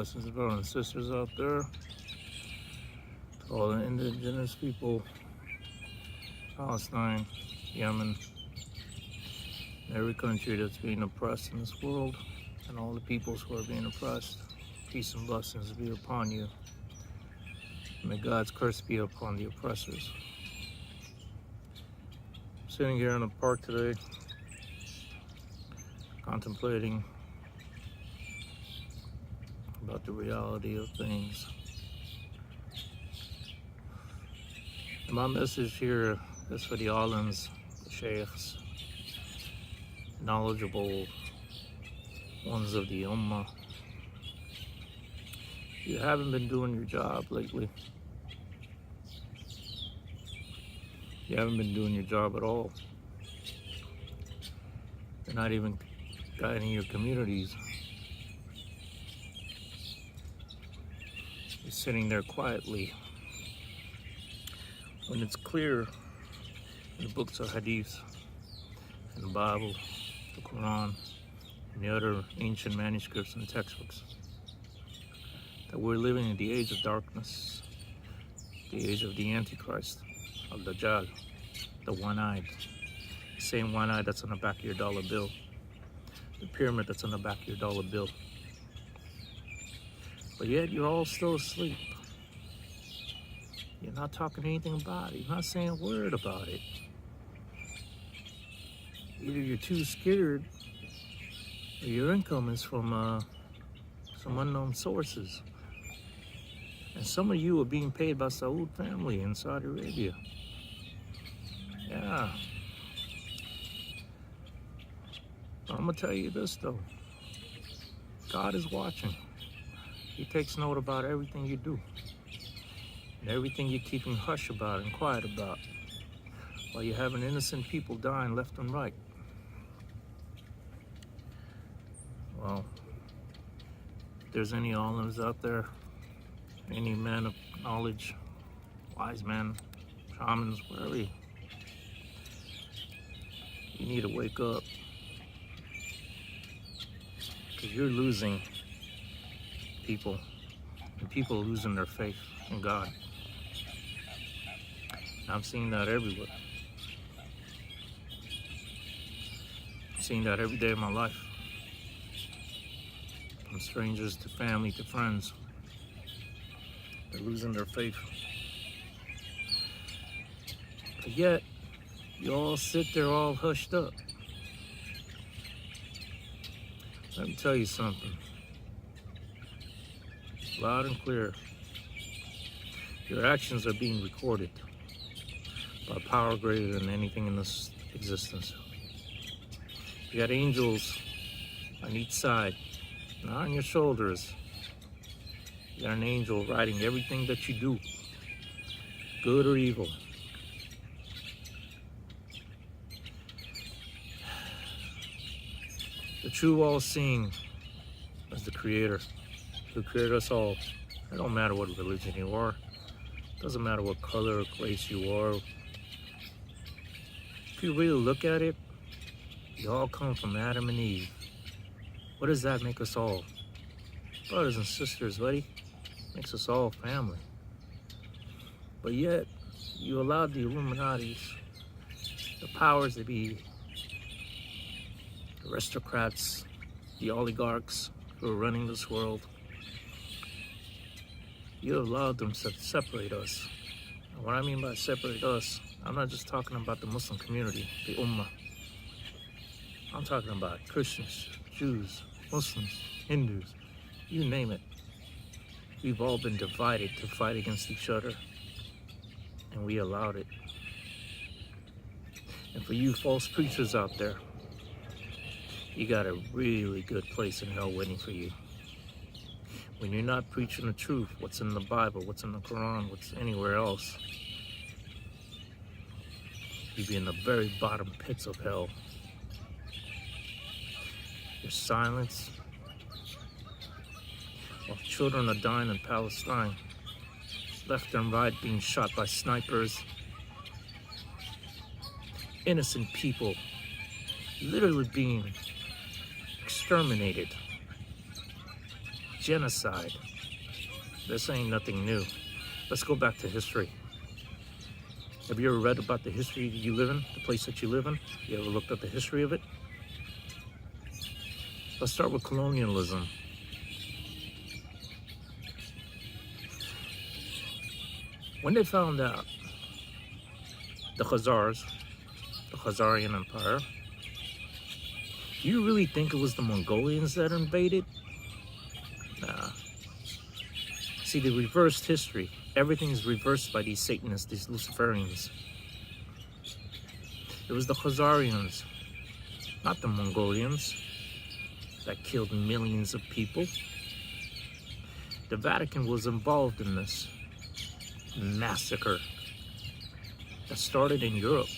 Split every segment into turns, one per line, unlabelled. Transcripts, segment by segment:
Blessings, brothers and sisters out there. To all the indigenous people, Palestine, Yemen, and every country that's being oppressed in this world, and all the peoples who are being oppressed. Peace and blessings be upon you. May God's curse be upon the oppressors. I'm sitting here in the park today, contemplating about the reality of things. And my message here is for the alims, the sheikhs, knowledgeable ones of the ummah. You haven't been doing your job lately. You haven't been doing your job at all. You're not even guiding your communities. You're sitting there quietly. When it's clear in the books of hadith, in the Bible, the Quran, and the other ancient manuscripts and textbooks, that we're living in the age of darkness, the age of the Antichrist, of Dajjal, the one-eyed, the same one eye that's on the back of your dollar bill, the pyramid that's on the back of your dollar bill. But yet you're all still asleep. You're not talking anything about it. You're not saying a word about it. Either you're too scared, or your income is from some unknown sources. And some of you are being paid by Saud family in Saudi Arabia. Yeah. I'm gonna tell you this though. God is watching. He takes note about everything you do. And everything you're keeping hush about and quiet about. While you're having innocent people dying left and right. Well, if there's any alims out there, any man of knowledge, wise men, shamans, whatever, you need to wake up. Because you're losing people, and people are losing their faith in God. And I'm seeing that everywhere. I'm seeing that every day of my life. From strangers to family to friends. They're losing their faith. But yet, you all sit there all hushed up. Let me tell you something. Loud and clear. Your actions are being recorded by power greater than anything in this existence. You got angels on each side, not on your shoulders. You got an angel writing everything that you do, good or evil. The true all-seeing is the Creator, who created us all. It don't matter what religion you are. It doesn't matter what color or race you are. If you really look at it, you all come from Adam and Eve. What does that make us all? Brothers and sisters, buddy. Makes us all family. But yet, you allowed the Illuminatis, the powers that be, the aristocrats, the oligarchs who are running this world, you allowed them to separate us. And what I mean by separate us, I'm not just talking about the Muslim community, the Ummah. I'm talking about Christians, Jews, Muslims, Hindus, you name it. We've all been divided to fight against each other, and we allowed it. And for you false preachers out there, you got a really good place in hell waiting for you. When you're not preaching the truth, what's in the Bible, what's in the Quran, what's anywhere else, you'd be in the very bottom pits of hell. Your silence, while children are dying in Palestine, left and right being shot by snipers, innocent people literally being exterminated. genocide. This ain't nothing new. Let's go back to history. Have you ever read about the history that you live in, the place that you live in? You ever looked at the history of it? Let's start with colonialism. When they found out the Khazars, the Khazarian Empire, do you really think it was the Mongolians that invaded? Nah. See, the reversed history. Everything is reversed by these Satanists, these Luciferians. It was the Khazarians, not the Mongolians, that killed millions of people. The Vatican was involved in this massacre that started in Europe,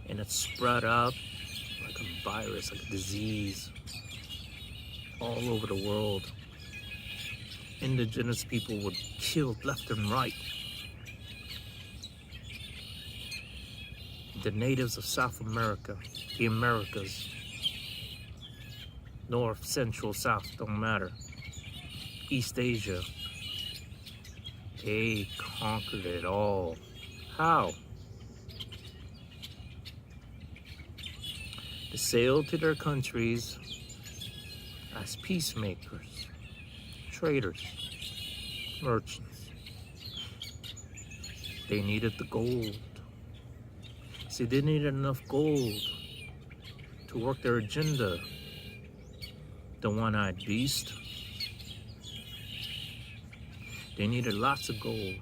and it spread out like a virus, like a disease, all over the world. Indigenous people were killed left and right. The natives of South America, the Americas, North, Central, South, don't matter. East Asia, they conquered it all. How? They sailed to their countries as peacemakers, traders, merchants. They needed the gold. See, they needed enough gold to work their agenda. The one-eyed beast. They needed lots of gold.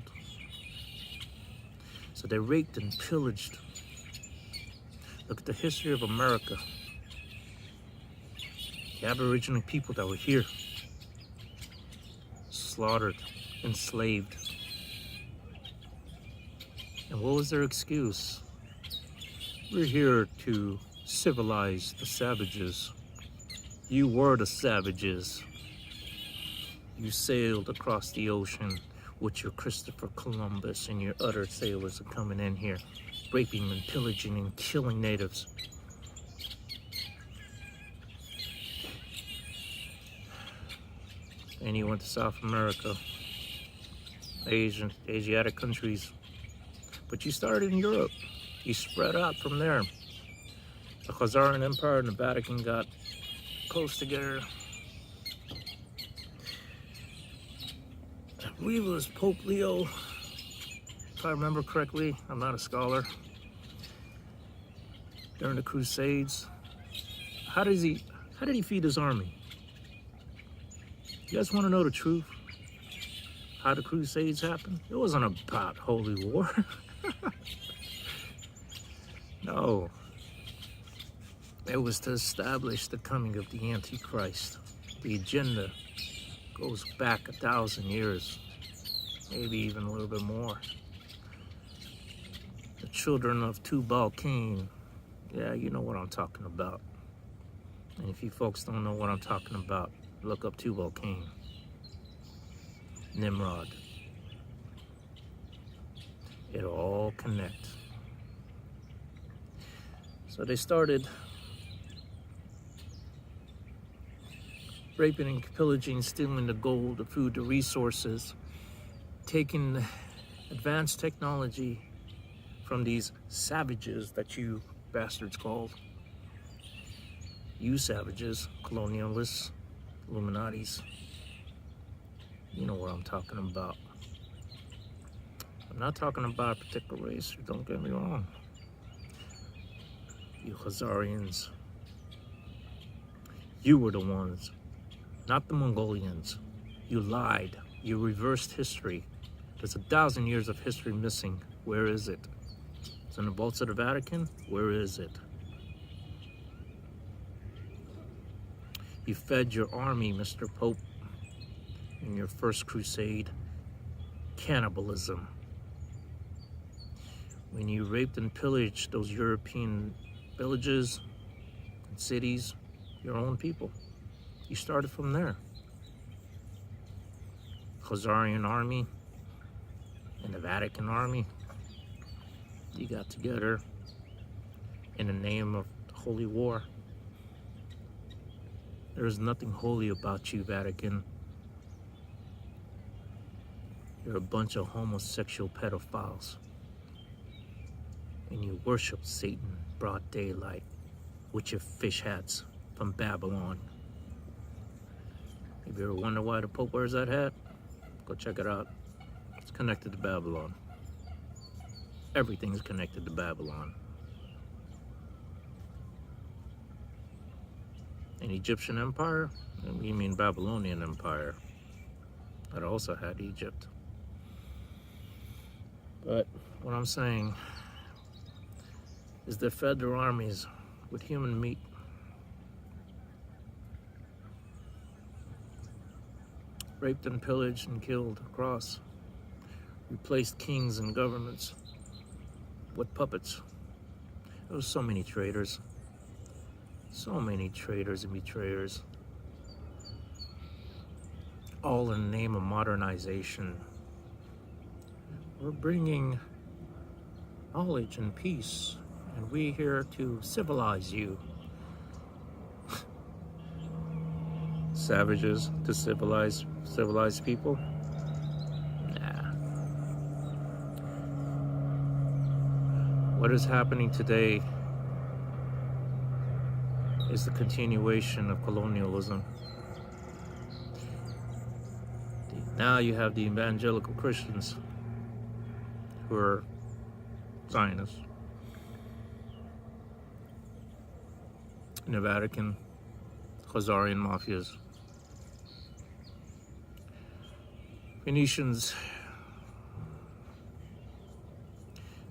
So they raped and pillaged. Look at the history of America. The Aboriginal people that were here, slaughtered, enslaved. And what was their excuse? We're here to civilize the savages. You were the savages. You sailed across the ocean with your Christopher Columbus and your other sailors are coming in here, raping and pillaging and killing natives. And you went to South America, Asiatic countries. But you started in Europe. You spread out from there. The Khazarian Empire and the Vatican got close together. I believe it was Pope Leo, if I remember correctly. I'm not a scholar. During the Crusades, how did he feed his army? You guys want to know the truth? How the Crusades happened? It wasn't about holy war. No. It was to establish the coming of the Antichrist. The agenda goes back 1,000 years, maybe even a little bit more. The children of Tubal Cain. Yeah, you know what I'm talking about. And if you folks don't know what I'm talking about, look up Tubal Cain. Nimrod. It'll all connect. So they started raping and pillaging, stealing the gold, the food, the resources, taking advanced technology from these savages that you bastards called. You savages, colonialists, Illuminatis. You know what I'm talking about. I'm not talking about a particular race, don't get me wrong. You Khazarians. You were the ones, not the Mongolians. You lied. You reversed history. There's 1,000 years of history missing. Where is it? It's in the vaults of the Vatican? Where is it? You fed your army, Mr. Pope, in your first crusade. Cannibalism. When you raped and pillaged those European villages and cities, your own people. You started from there. Khazarian army and the Vatican army, you got together in the name of the holy war. There is nothing holy about you, Vatican. They're a bunch of homosexual pedophiles. And you worship Satan broad daylight with your fish hats from Babylon. If you ever wonder why the Pope wears that hat, go check it out. It's connected to Babylon. Everything's connected to Babylon. An Egyptian empire? You mean Babylonian empire. That also had Egypt. But what I'm saying is they fed their armies with human meat. Raped and pillaged and killed across. Replaced kings and governments with puppets. There was so many traitors. So many traitors and betrayers. All in the name of modernization. We're bringing knowledge and peace, and we're here to civilize you. Savages to civilize people? Nah. What is happening today is the continuation of colonialism. Now you have the evangelical Christians who are Zionists. In the Vatican, Khazarian mafias. Phoenicians,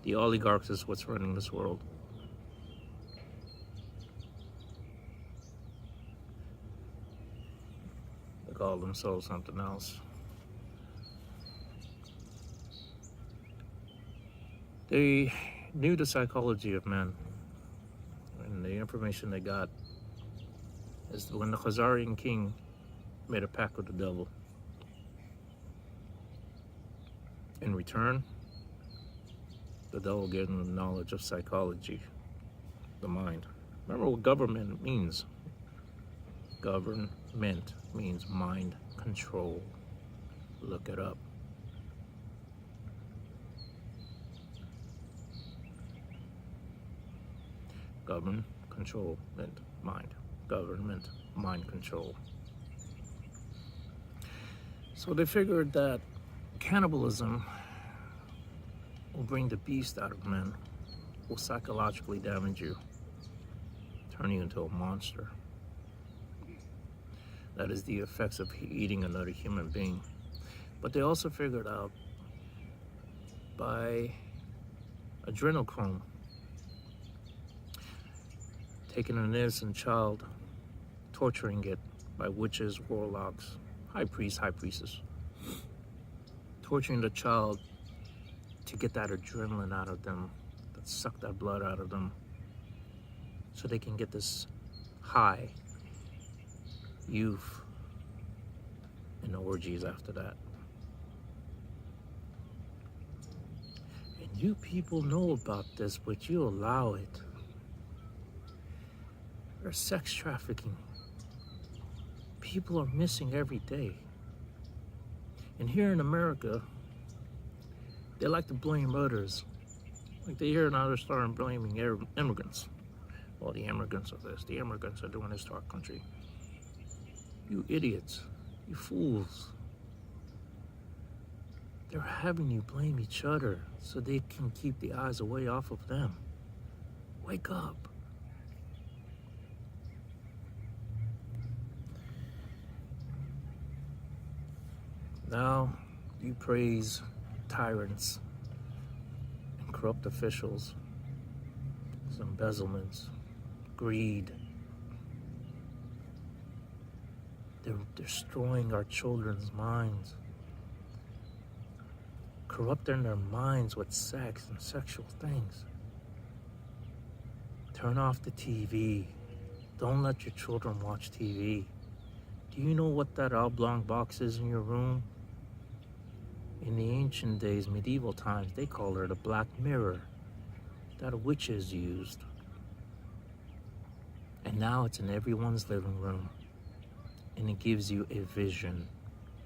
the oligarchs is what's running this world. They call themselves something else. They knew the psychology of men, and the information they got is when the Khazarian king made a pact with the devil. In return, the devil gave him the knowledge of psychology, the mind. Remember what government means. Government means mind control. Look it up. Government, control, mind. Government, mind control. So they figured that cannibalism will bring the beast out of men, will psychologically damage you, turn you into a monster. That is the effects of eating another human being. But they also figured out by adrenochrome, taking an innocent child, torturing it by witches, warlocks, high priests, high priestess, torturing the child to get that adrenaline out of them, that suck that blood out of them, so they can get this high youth and orgies after that. And you people know about this, but you allow it. There's sex trafficking. People are missing every day. And here in America, they like to blame others. Like they hear now they're starting blaming immigrants. Well, the immigrants are this, the immigrants are doing this to our country. You idiots, you fools. They're having you blame each other so they can keep the eyes away off of them. Wake up. Now you praise tyrants and corrupt officials, embezzlements, greed. They're destroying our children's minds, corrupting their minds with sex and sexual things. Turn off the TV. Don't let your children watch TV. Do you know what that oblong box is in your room? In the ancient days, medieval times, they called it a black mirror that witches used. And now it's in everyone's living room. And it gives you a vision,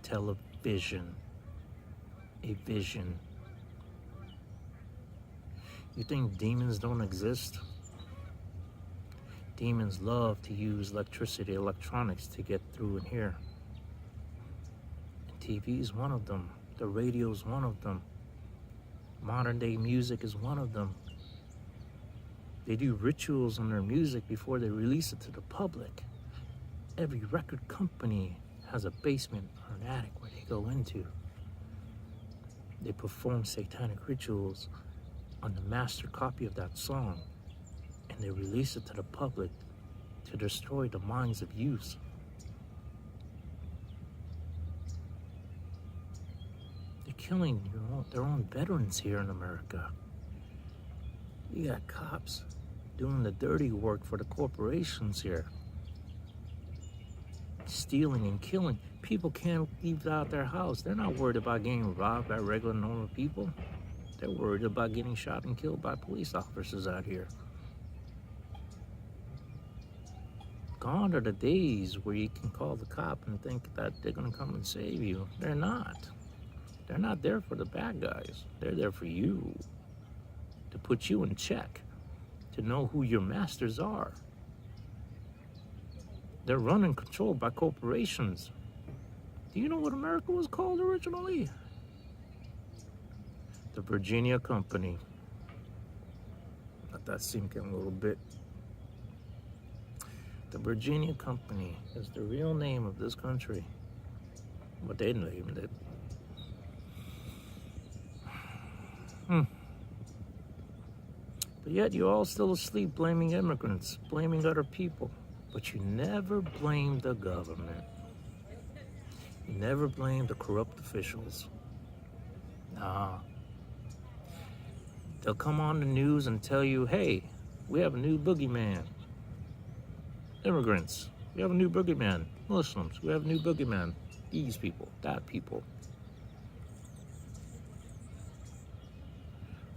television. a vision. You think demons don't exist? Demons love to use electricity, electronics to get through in here. And TV is one of them. The radio is one of them. Modern day music is one of them. They do rituals on their music before they release it to the public. Every record company has a basement or an attic where they go into. They perform satanic rituals on the master copy of that song, and they release it to the public to destroy the minds of youth. They're killing their own veterans here in America. You got cops doing the dirty work for the corporations here. Stealing and killing. People can't leave out their house. They're not worried about getting robbed by regular normal people. They're worried about getting shot and killed by police officers out here. Gone are the days where you can call the cop and think that they're gonna come and save you. They're not. They're not there for the bad guys. They're there for you, to put you in check, to know who your masters are. They're run and controlled by corporations. Do you know what America was called originally? The Virginia Company. Let that sink in a little bit. The Virginia Company is the real name of this country. But they named it. But yet you're all still asleep blaming immigrants, blaming other people. But you never blame the government. You never blame the corrupt officials. Nah. They'll come on the news and tell you, hey, we have a new boogeyman. Immigrants, we have a new boogeyman. Muslims, we have a new boogeyman. These people, that people.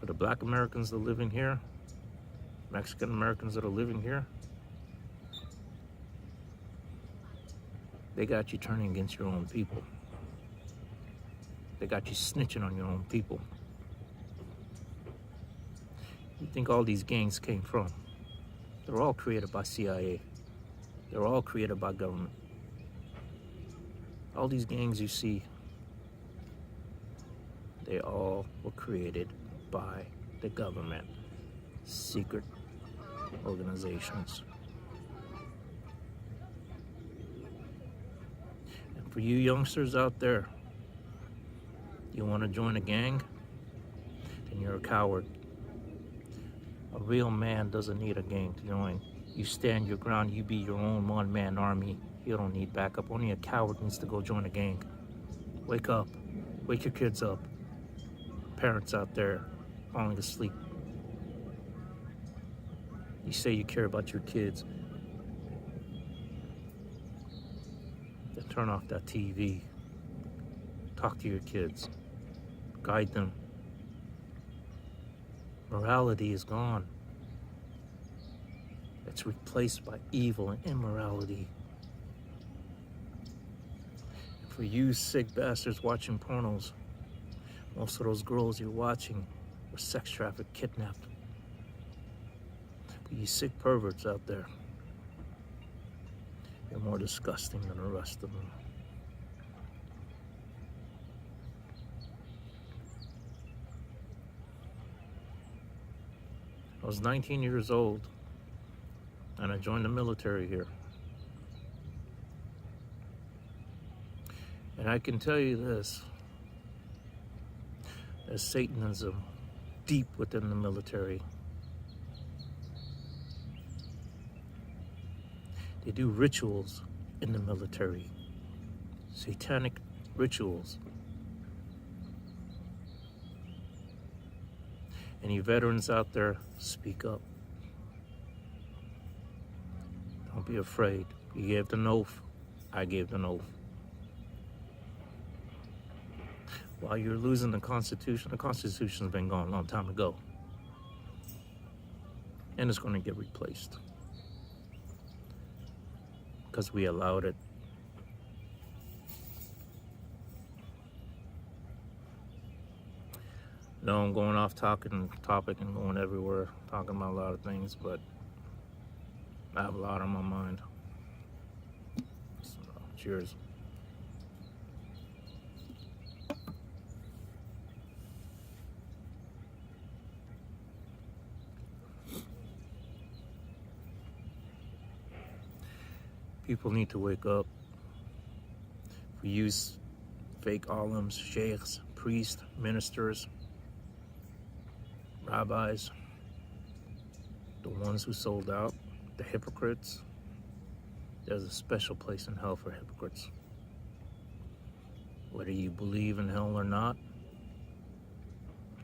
For the black Americans that are living here, Mexican Americans that are living here, they got you turning against your own people. They got you snitching on your own people. You think all these gangs came from? They're all created by CIA. They're all created by government. All these gangs you see, they all were created by the government. Secret organizations. And for you youngsters out there, you want to join a gang? Then you're a coward. A real man doesn't need a gang to join. You stand your ground, you be your own one-man army. You don't need backup. Only a coward needs to go join a gang. Wake up. Wake your kids up. Parents out there falling asleep. You say you care about your kids. Then turn off that TV. Talk to your kids. Guide them. Morality is gone. It's replaced by evil and immorality. And for you sick bastards watching pornos, most of those girls you're watching were sex trafficked, kidnapped. But you sick perverts out there, you're more disgusting than the rest of them. I was 19 years old and I joined the military here. And I can tell you this, there's Satanism deep within the military. They do rituals in the military, satanic rituals. Any veterans out there, speak up. Don't be afraid. You gave the oath. I gave the oath. While you're losing the Constitution's been gone a long time ago. And it's going to get replaced. Because we allowed it. No, I'm going off topic and going everywhere, talking about a lot of things, but I have a lot on my mind. So, cheers. People need to wake up. We use fake alims, sheikhs, priests, ministers, rabbis, the ones who sold out, the hypocrites. There's a special place in hell for hypocrites. Whether you believe in hell or not,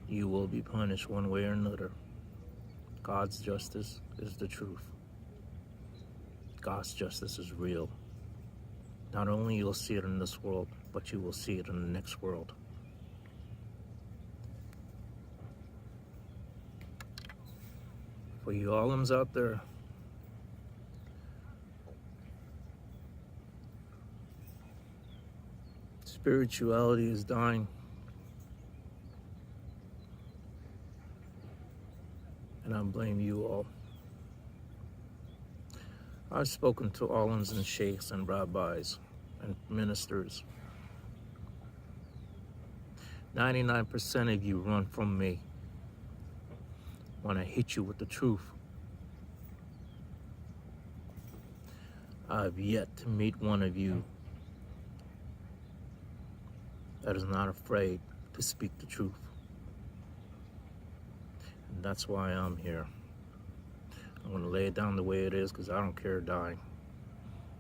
you will be punished one way or another. God's justice is the truth. God's justice is real. Not only you'll see it in this world, but you will see it in the next world. For you alims out there, spirituality is dying. And I blame you all. I've spoken to alims and sheikhs and rabbis and ministers. 99% of you run from me when I hit you with the truth. I've yet to meet one of you that is not afraid to speak the truth. And that's why I'm here. I'm going to lay it down the way it is because I don't care dying.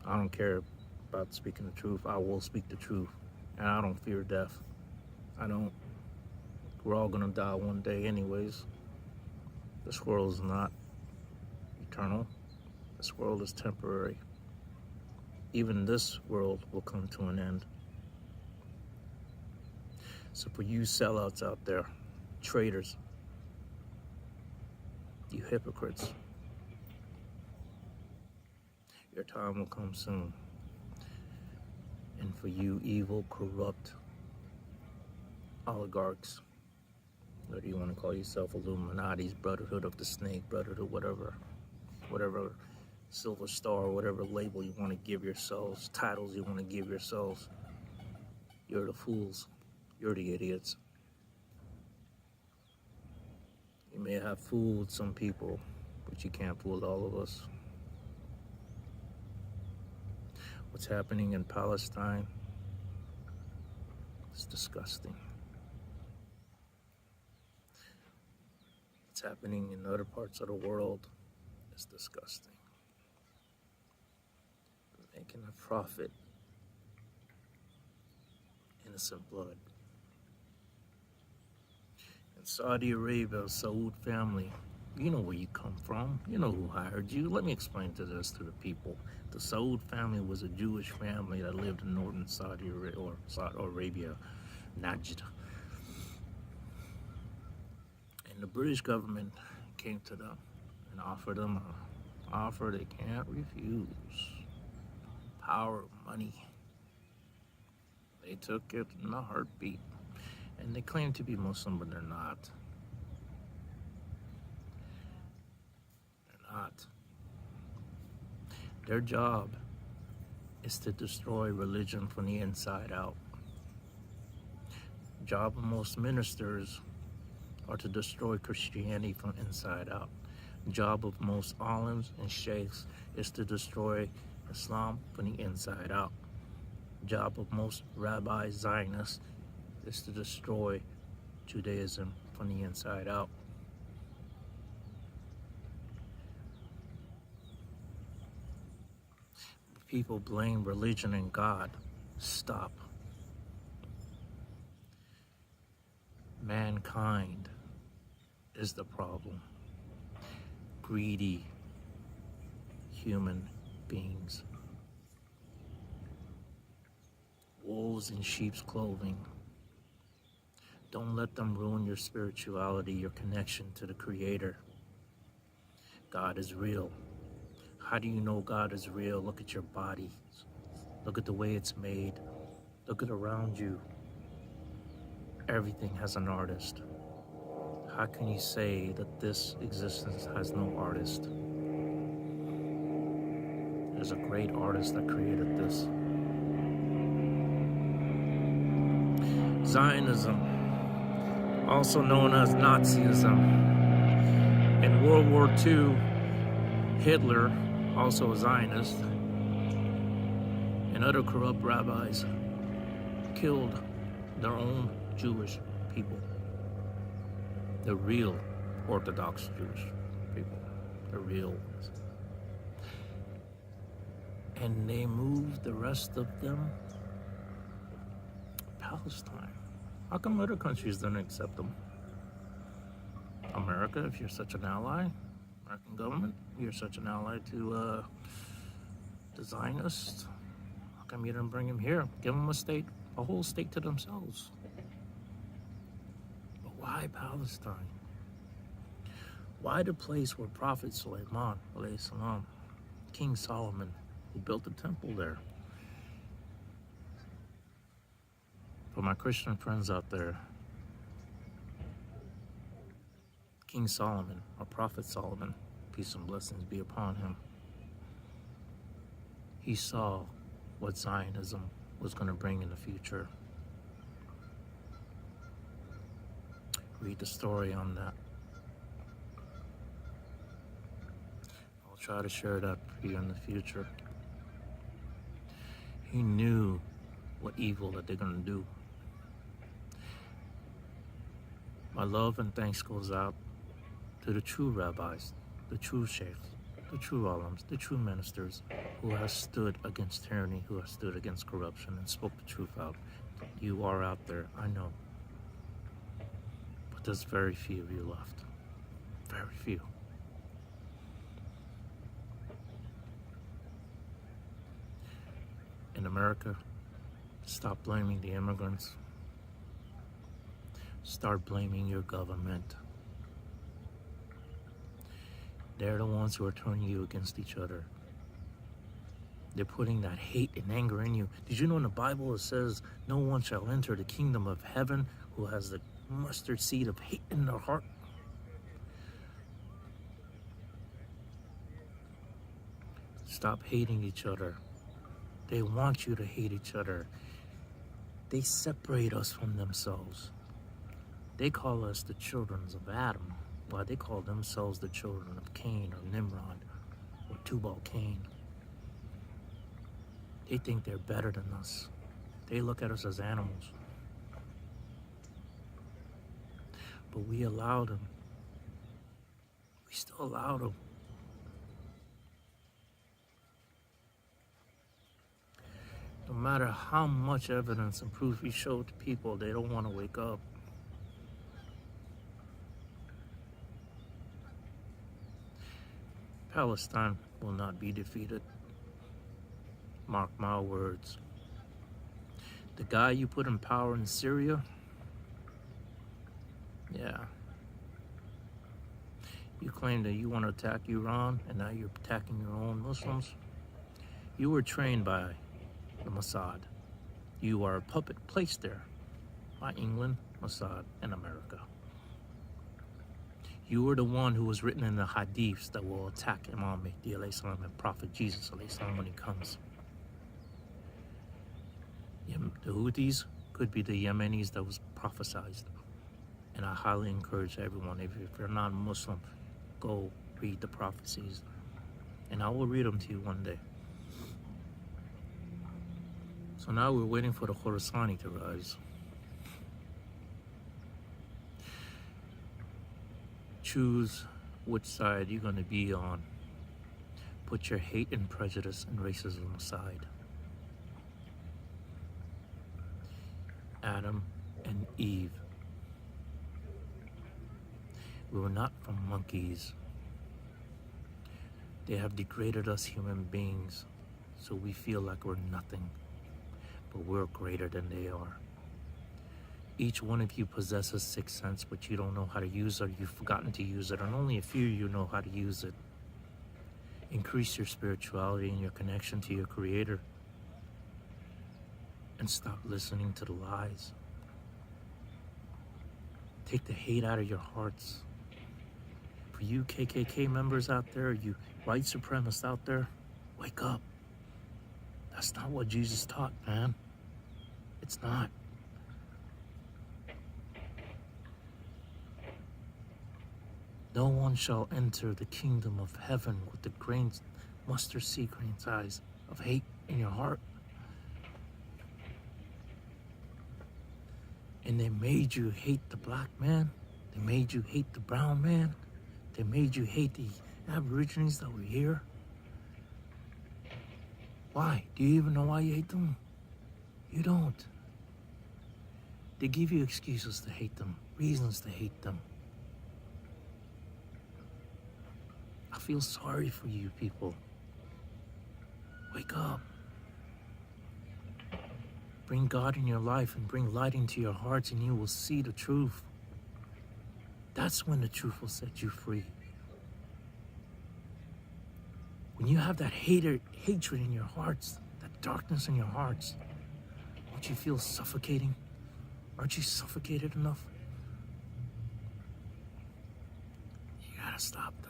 I don't care about speaking the truth. I will speak the truth. And I don't fear death. I don't. We're all going to die one day anyways. This world is not eternal. This world is temporary. Even this world will come to an end. So for you sellouts out there, traitors, you hypocrites, your time will come soon. And for you evil, corrupt oligarchs, whether you want to call yourself Illuminati's, Brotherhood of the Snake, Brotherhood, whatever Silver Star, whatever label you want to give yourselves, titles you want to give yourselves, you're the fools. You're the idiots. You may have fooled some people, but you can't fool all of us. What's happening in Palestine is disgusting. What's happening in other parts of the world is disgusting. Making a profit, innocent blood. In Saudi Arabia, Saud family, you know where you come from. You know who hired you. Let me explain this to the people. The Saud family was a Jewish family that lived in northern Saudi Arabia, Najd. And the British government came to them and offered them an offer they can't refuse. Power, money. They took it in a heartbeat. And they claim to be Muslim, but they're not. They're not. Their job is to destroy religion from the inside out. The job of most ministers are to destroy Christianity from inside out. The job of most alims and sheikhs is to destroy Islam from the inside out. The job of most rabbis, Zionists, is to destroy Judaism from the inside out. People blame religion and God. Stop. Mankind is the problem. Greedy human beings. Wolves in sheep's clothing. Don't let them ruin your spirituality, your connection to the Creator. God is real. How do you know God is real? Look at your body. Look at the way it's made. Look at around you. Everything has an artist. How can you say that this existence has no artist? There's a great artist that created this. Zionism, also known as Nazism. In World War II, Hitler, also a Zionist, and other corrupt rabbis killed their own Jewish people. The real Orthodox Jewish people. The real ones. And they moved the rest of them to Palestine. How come other countries don't accept them? America, if you're such an ally, American government, you're such an ally to the Zionists. How come you didn't bring them here? Give them a whole state to themselves. But why Palestine? Why the place where Prophet Sulaiman, alayhi salam, King Solomon, who built the temple there? For my Christian friends out there, King Solomon, or Prophet Solomon, peace and blessings be upon him, he saw what Zionism was going to bring in the future. Read the story on that. I'll try to share that for you in the future. He knew what evil that they're going to do. My love and thanks goes out to the true rabbis, the true sheikhs, the true alims, the true ministers who have stood against tyranny, who have stood against corruption and spoke the truth out. You are out there, I know. But there's very few of you left. Very few. In America, stop blaming the immigrants. Start blaming your government. They're the ones who are turning you against each other. They're putting that hate and anger in you. Did you know in the Bible it says, no one shall enter the kingdom of heaven who has the mustard seed of hate in their heart? Stop hating each other. They want you to hate each other. They separate us from themselves. They call us the children of Adam, while they call themselves the children of Cain or Nimrod or Tubal-Cain. They think they're better than us. They look at us as animals. But we allow them. We still allow them. No matter how much evidence and proof we show to people, they don't want to wake up. Palestine will not be defeated. Mark my words. The guy you put in power in Syria, yeah. You claim that you want to attack Iran, and now you're attacking your own Muslims. You were trained by the Mossad. You are a puppet placed there by England, Mossad, and America. You were the one who was written in the hadiths that will attack Imam Mahdi alayhi salam and Prophet Jesus alayhi salam when he comes. The Houthis could be the Yemenis that was prophesied. And I highly encourage everyone, if you're not Muslim, go read the prophecies. And I will read them to you one day. So now we're waiting for the Khorasani to rise. Choose which side you're going to be on. Put your hate and prejudice and racism aside. Adam and Eve. We were not from monkeys. They have degraded us human beings, so we feel like we're nothing, but we're greater than they are. Each one of you possesses sixth sense, but you don't know how to use it, or you've forgotten to use it, and only a few of you know how to use it. Increase your spirituality and your connection to your Creator, and stop listening to the lies. Take the hate out of your hearts. For you KKK members out there, you white supremacists out there, wake up. That's not what Jesus taught, man. It's not. No one shall enter the kingdom of heaven with the mustard seed grain size of hate in your heart. And they made you hate the black man. They made you hate the brown man. They made you hate the Aborigines that were here. Why? Do you even know why you hate them? You don't. They give you excuses to hate them, reasons to hate them. I feel sorry for you people. Wake up. Bring God in your life and bring light into your hearts, and you will see the truth. That's when the truth will set you free. When you have that hatred in your hearts, that darkness in your hearts, don't you feel suffocating? Aren't you suffocated enough? You gotta stop that.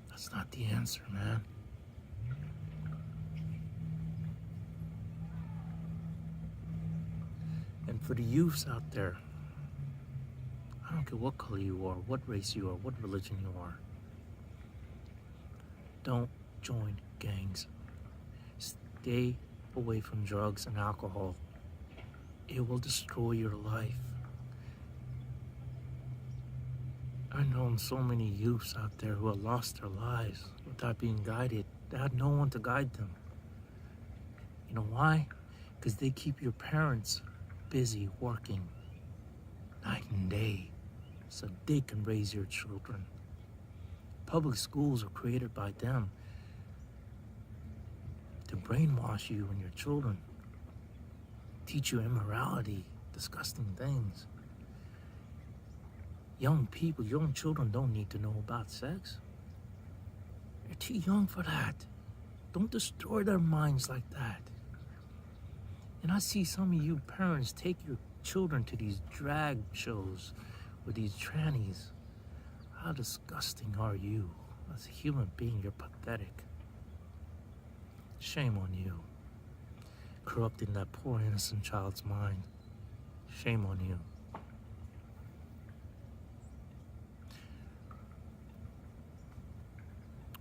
That's not the answer, man. And for the youths out there, I don't care what color you are, what race you are, what religion you are. Don't join gangs. Stay away from drugs and alcohol. It will destroy your life. I've known so many youths out there who have lost their lives without being guided. They had no one to guide them. You know why? Because they keep your parents busy working night and day so they can raise your children. Public schools are created by them to brainwash you and your children, teach you immorality, disgusting things. Young people, young children don't need to know about sex. They're too young for that. Don't destroy their minds like that. And I see some of you parents take your children to these drag shows with these trannies. How disgusting are you? As a human being, you're pathetic. Shame on you. Corrupting that poor innocent child's mind. Shame on you.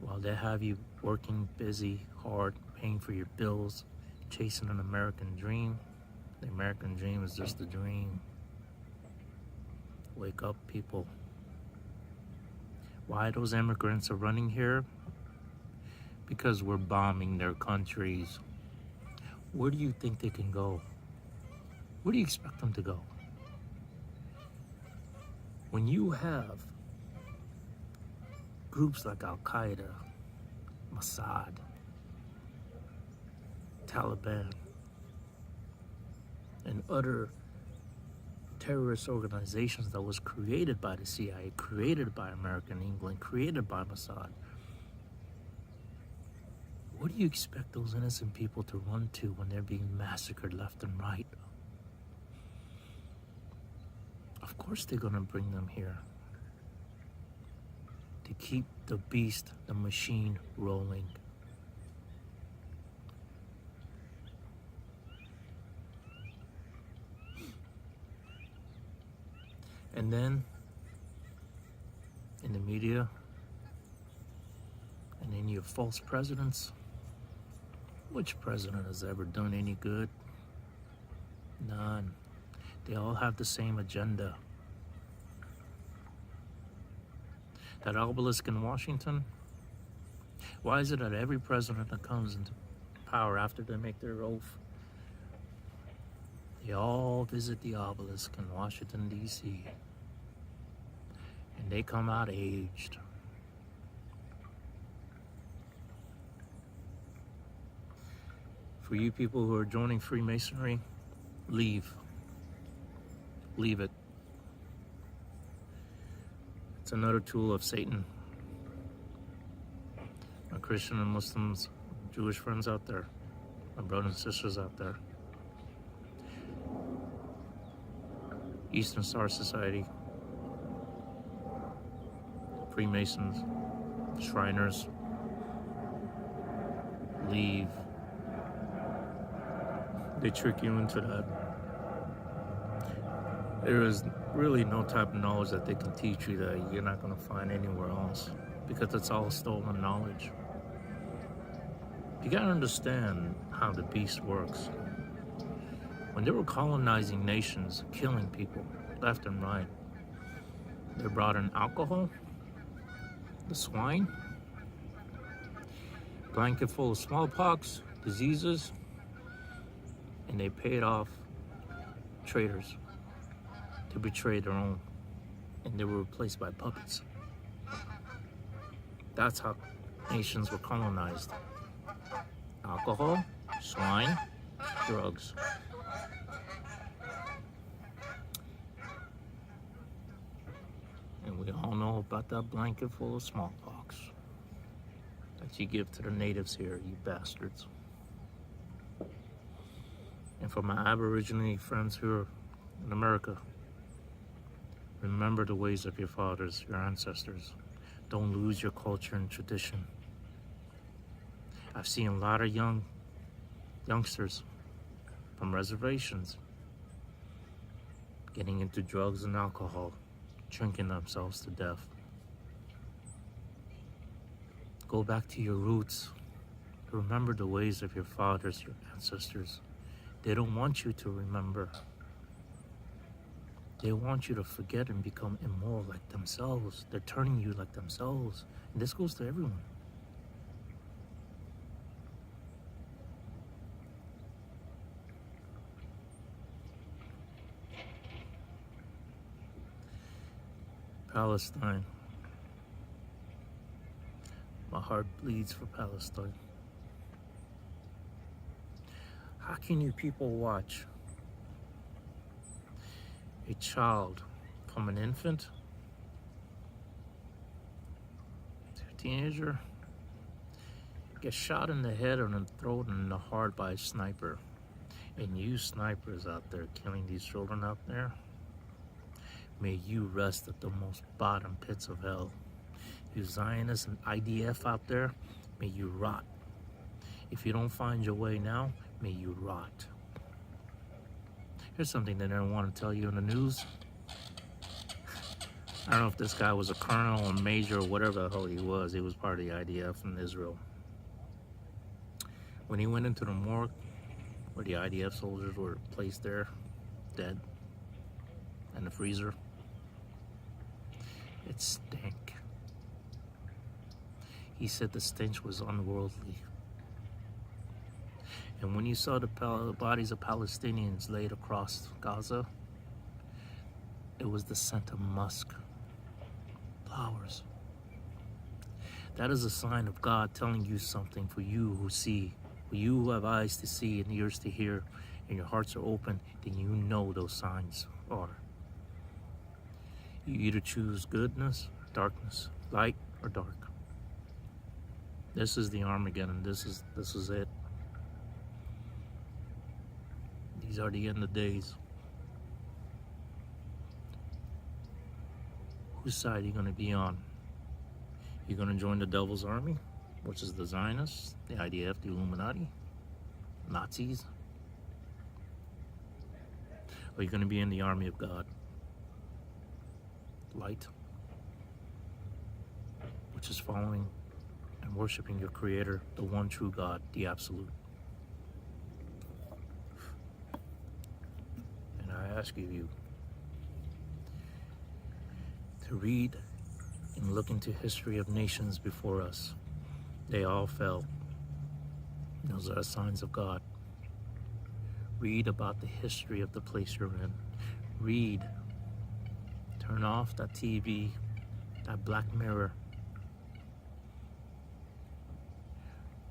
While they have you working busy, hard, paying for your bills, chasing an American dream, the American dream is just a dream. Wake up, people. Why those immigrants are running here? Because we're bombing their countries. Where do you think they can go? Where do you expect them to go? When you have groups like Al-Qaeda, Mossad, Taliban, and other terrorist organizations that was created by the CIA, created by American England, created by Mossad. What do you expect those innocent people to run to when they're being massacred left and right? Of course they're gonna bring them here to keep the beast, the machine rolling. And then, in the media, and in your false presidents, which president has ever done any good? None. They all have the same agenda. That obelisk in Washington, why is it that every president that comes into power after they make their oath, they all visit the obelisk in Washington, D.C., and they come out aged. For you people who are joining Freemasonry, leave. Leave it. It's another tool of Satan. My Christian and Muslims, Jewish friends out there, my brothers and sisters out there. Eastern Star Society, Freemasons, Shriners leave. They trick you into that. There is really no type of knowledge that they can teach you that you're not going to find anywhere else, because it's all stolen knowledge. You got to understand how the beast works. When they were colonizing nations, killing people left and right, they brought in alcohol, the swine, blanket full of smallpox, diseases, and they paid off traitors to betray their own, and they were replaced by puppets. That's how nations were colonized. Alcohol, swine, drugs. And we all know about that blanket full of smallpox that you give to the natives here, you bastards. And for my Aborigine friends here in America, remember the ways of your fathers, your ancestors. Don't lose your culture and tradition. I've seen a lot of youngsters from reservations getting into drugs and alcohol, drinking themselves to death. Go back to your roots. Remember the ways of your fathers, your ancestors. They don't want you to remember. They want you to forget and become immoral like themselves. They're turning you like themselves. And this goes to everyone. Palestine. My heart bleeds for Palestine. How can you people watch a child from an infant to a teenager get shot in the head or in the throat and in the heart by a sniper, and you snipers out there killing these children out there, may you rest at the most bottom pits of hell. You Zionists and IDF out there, may you rot. If you don't find your way now, may you rot. Here's something that I don't want to tell you in the news. I don't know if this guy was a colonel or major or whatever the hell he was. He was part of the IDF in Israel. When he went into the morgue where the IDF soldiers were placed there, dead, in the freezer, it stank. He said the stench was unworldly. And when you saw the bodies of Palestinians laid across Gaza, it was the scent of musk, flowers. That is a sign of God telling you something for you who see, for you who have eyes to see and ears to hear, and your hearts are open, then you know those signs are. You either choose goodness, darkness, light or dark. This is the Armageddon. This is it. These are the end of days. Whose side are you going to be on? You're going to join the devil's army, which is the Zionists, the IDF, the Illuminati, Nazis? Or are you going to be in the army of God? Light, which is following and worshiping your Creator, the one true God, the Absolute. And I ask you to read and look into history of nations before us. They all fell. Those are signs of God. Read about the history of the place you're in. Read. Turn off that TV, that Black Mirror.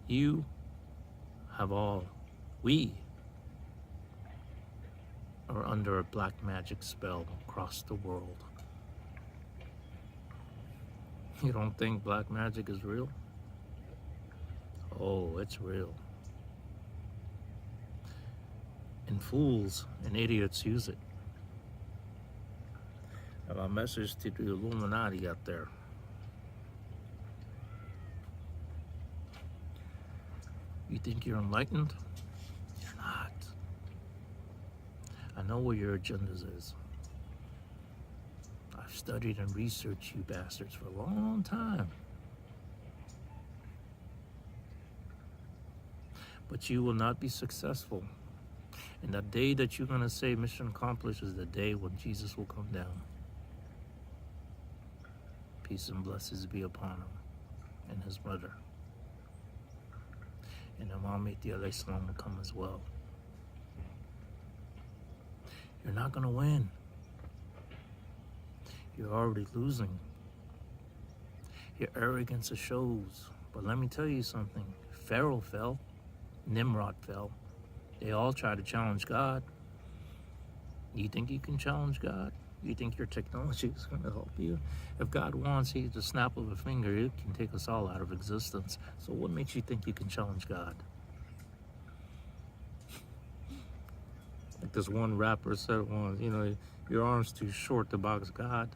You have all, we are under a black magic spell across the world. You don't think black magic is real? Oh, it's real. And fools and idiots use it. And my message to the Illuminati out there. You think you're enlightened? You're not. I know what your agendas is. I've studied and researched you bastards for a long time. But you will not be successful. And the day that you're going to say mission accomplished is the day when Jesus will come down. Peace and blessings be upon him and his mother. And Imam Mahdi alayhi salam will come as well. You're not going to win. You're already losing. Your arrogance shows. But let me tell you something. Pharaoh fell. Nimrod fell. They all try to challenge God. You think you can challenge God? You think your technology is going to help you? If God wants, he the snap of a finger, it can take us all out of existence. So what makes you think you can challenge God? Like this one rapper said once, you know, your arm's too short to box God.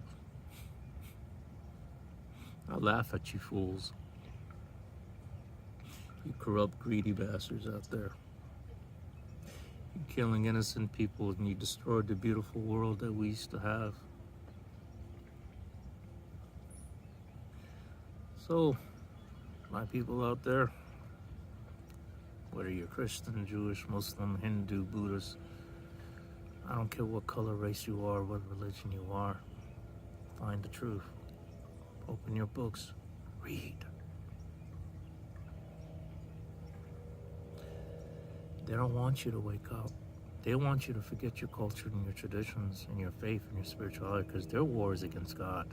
I laugh at you fools. You corrupt, greedy bastards out there. You're killing innocent people and you destroyed the beautiful world that we used to have. So, my people out there, whether you're Christian, Jewish, Muslim, Hindu, Buddhist, I don't care what color, race you are, what religion you are, find the truth. Open your books, read. They don't want you to wake up. They want you to forget your culture and your traditions and your faith and your spirituality because their war is against God.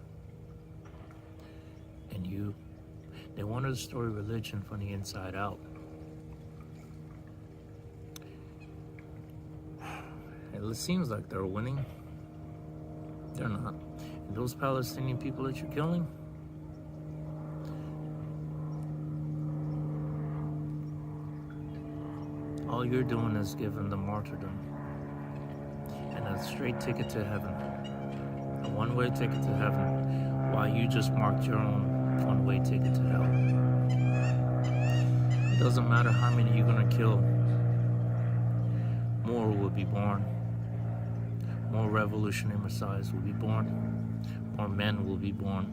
And you, they want to destroy religion from the inside out. And it seems like they're winning. They're not. And those Palestinian people that you're killing, all you're doing is giving them martyrdom and a straight ticket to heaven, a one-way ticket to heaven, while you just marked your own one-way ticket to hell. It doesn't matter how many you're gonna kill, more will be born. More revolutionary messiahs will be born. More men will be born.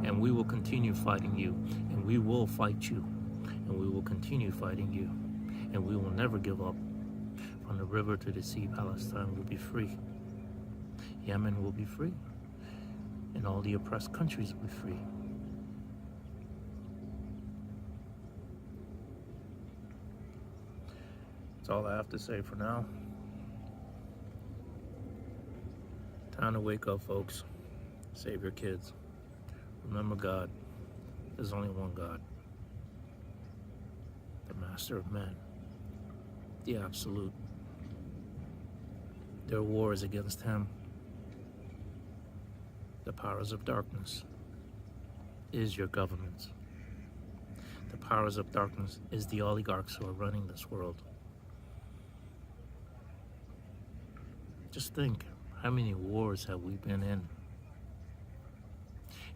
And we will continue fighting you, and we will fight you, and we will continue fighting you. And we will never give up. From the river to the sea, Palestine will be free. Yemen will be free. And all the oppressed countries will be free. That's all I have to say for now. Time to wake up, folks. Save your kids. Remember God. There's only one God. The master of men. The absolute. Their war is against him. The powers of darkness is your governments. The powers of darkness is the oligarchs who are running this world. Just think, how many wars have we been in?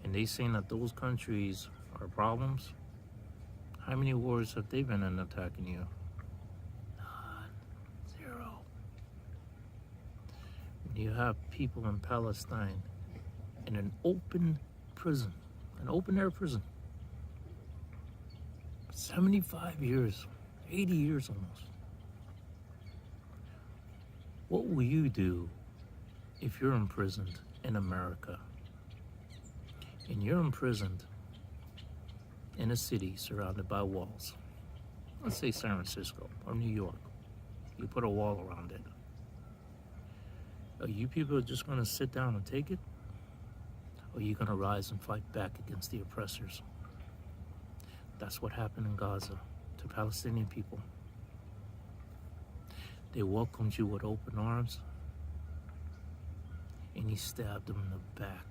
And they saying that those countries are problems. How many wars have they been in attacking you? You have people in Palestine in an open prison, an open air prison. 75 years, 80 years almost. What will you do if you're imprisoned in America? And you're imprisoned in a city surrounded by walls. Let's say San Francisco or New York. You put a wall around it. Are you people just going to sit down and take it? Or are you going to rise and fight back against the oppressors? That's what happened in Gaza to Palestinian people. They welcomed you with open arms, and you stabbed them in the back,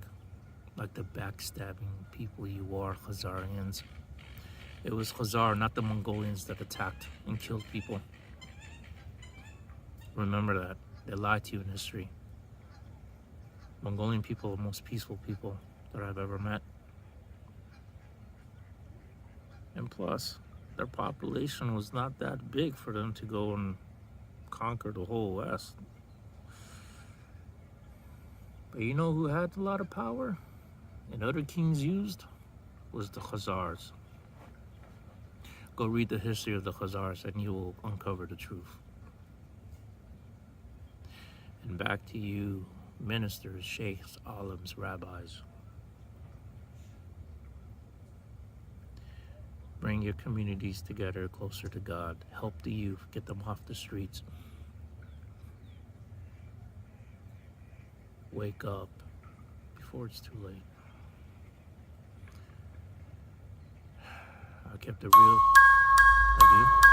like the backstabbing people you are, Khazarians. It was Khazar, not the Mongolians, that attacked and killed people. Remember that. They lied to you in history. Mongolian people are the most peaceful people that I've ever met. And plus, their population was not that big for them to go and conquer the whole West. But you know who had a lot of power and other kings used? Was the Khazars. Go read the history of the Khazars and you will uncover the truth. And back to you, ministers, sheikhs, alims, rabbis. Bring your communities together closer to God. Help the youth, get them off the streets. Wake up before it's too late. I kept it real. Love you.